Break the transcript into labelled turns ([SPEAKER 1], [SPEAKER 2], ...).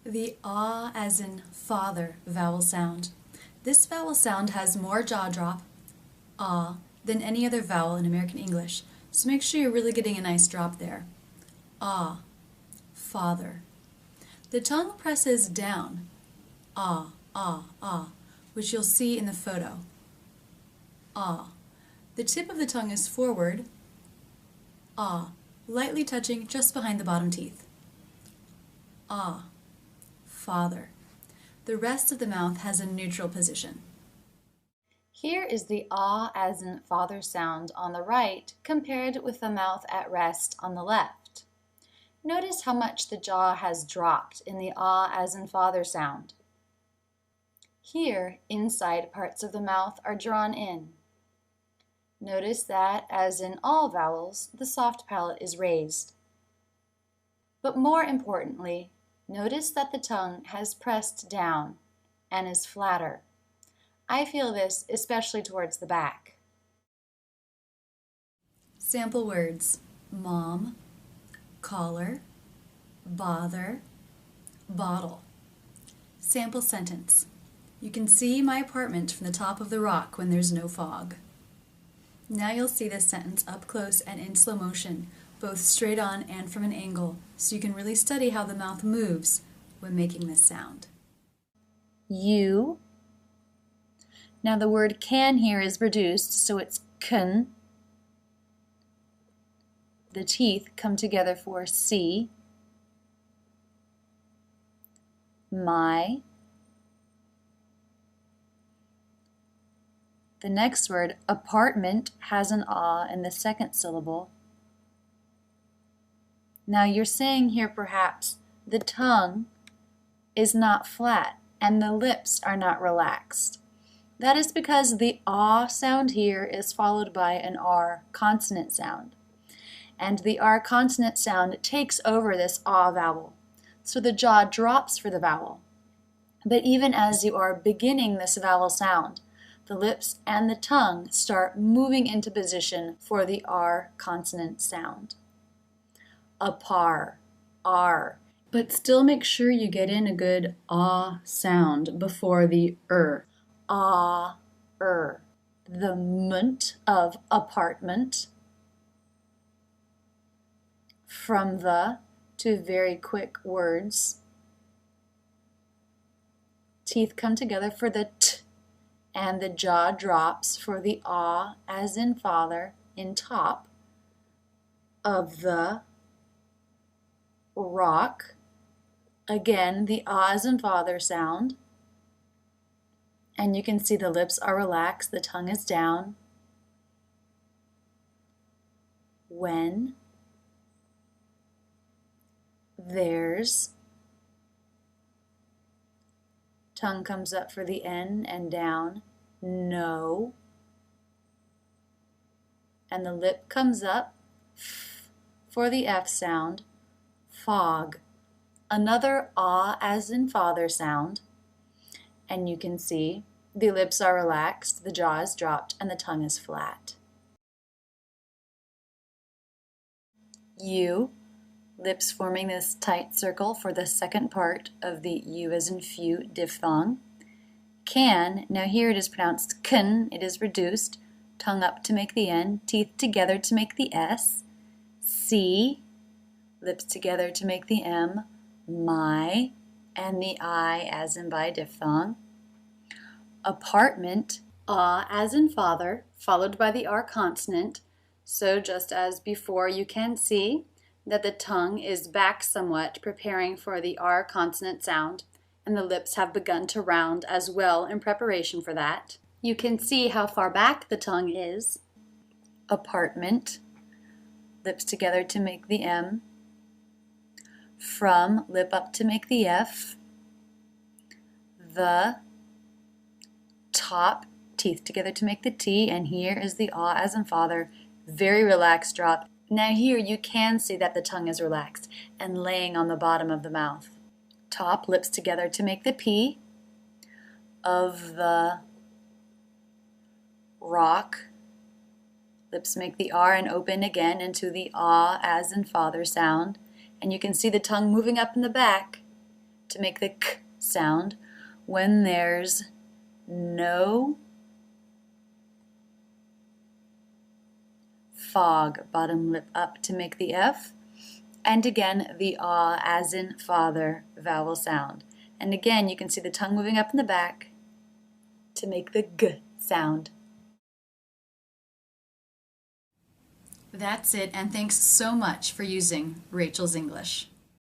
[SPEAKER 1] The ah as in father vowel sound. This vowel sound has more jaw drop, ah, than any other vowel in American English, so make sure you're really getting a nice drop there. Ah, father. The tongue presses down, ah, ah, ah, which you'll see in the photo. Ah. The tip of the tongue is forward, ah, lightly touching just behind the bottom teeth. Ah, father. The rest of the mouth has a neutral position. Here is the ah as in father sound on the right compared with the mouth at rest on the left. Notice how much the jaw has dropped in the ah as in father sound. Here, inside parts of the mouth are drawn in. Notice that, as in all vowels, the soft palate is raised. But more importantly, notice that the tongue has pressed down and is flatter. I feel this especially towards the back. Sample words: mom, collar, bother, bottle. Sample sentence: you can see my apartment from the top of the rock when there's no fog. Now you'll see this sentence up close and in slow motion, both straight on and from an angle, so you can really study how the mouth moves when making this sound. You. Now the word can here is reduced, so it's kun. The teeth come together for see. My. The next word, apartment, has an ah in the second syllable. Now you're saying here perhaps the tongue is not flat and the lips are not relaxed. That is because the ah sound here is followed by an r consonant sound. And the r consonant sound takes over this ah vowel. So the jaw drops for the vowel. But even as you are beginning this vowel sound, the lips and the tongue start moving into position for the R consonant sound. Apar, R. But still make sure you get in a good ah sound before the Ah, The munt of apartment. From the to very quick words. Teeth come together for the t, and the jaw drops for the ah as in father in top of the rock. Again, the ah as in father sound. And you can see the lips are relaxed, the tongue is down. When there's, tongue comes up for the N and down, no. And the lip comes up for the F sound, fog. Another ah as in father sound. And you can see the lips are relaxed, the jaw is dropped, and the tongue is flat. U, lips forming this tight circle for the second part of the U as in few diphthong. Can, now here it is pronounced kun, it is reduced, tongue up to make the N, teeth together to make the S. C, lips together to make the M, my, and the I as in by diphthong. Apartment, ah as in father, followed by the R consonant. So just as before, you can see that the tongue is back somewhat, preparing for the R consonant sound, and the lips have begun to round as well in preparation for that. You can see how far back the tongue is. Apartment, lips together to make the M. From, lip up to make the F. The, top, teeth together to make the T, and here is the ah as in father, very relaxed drop. Now here you can see that the tongue is relaxed and laying on the bottom of the mouth. Top, lips together to make the P. Of the rock, lips make the R and open again into the ah as in father sound. And you can see the tongue moving up in the back to make the k sound when there's no fog. Bottom lip up to make the F. And again, the ah as in father vowel sound. And again, you can see the tongue moving up in the back to make the g sound. That's it, and thanks so much for using Rachel's English.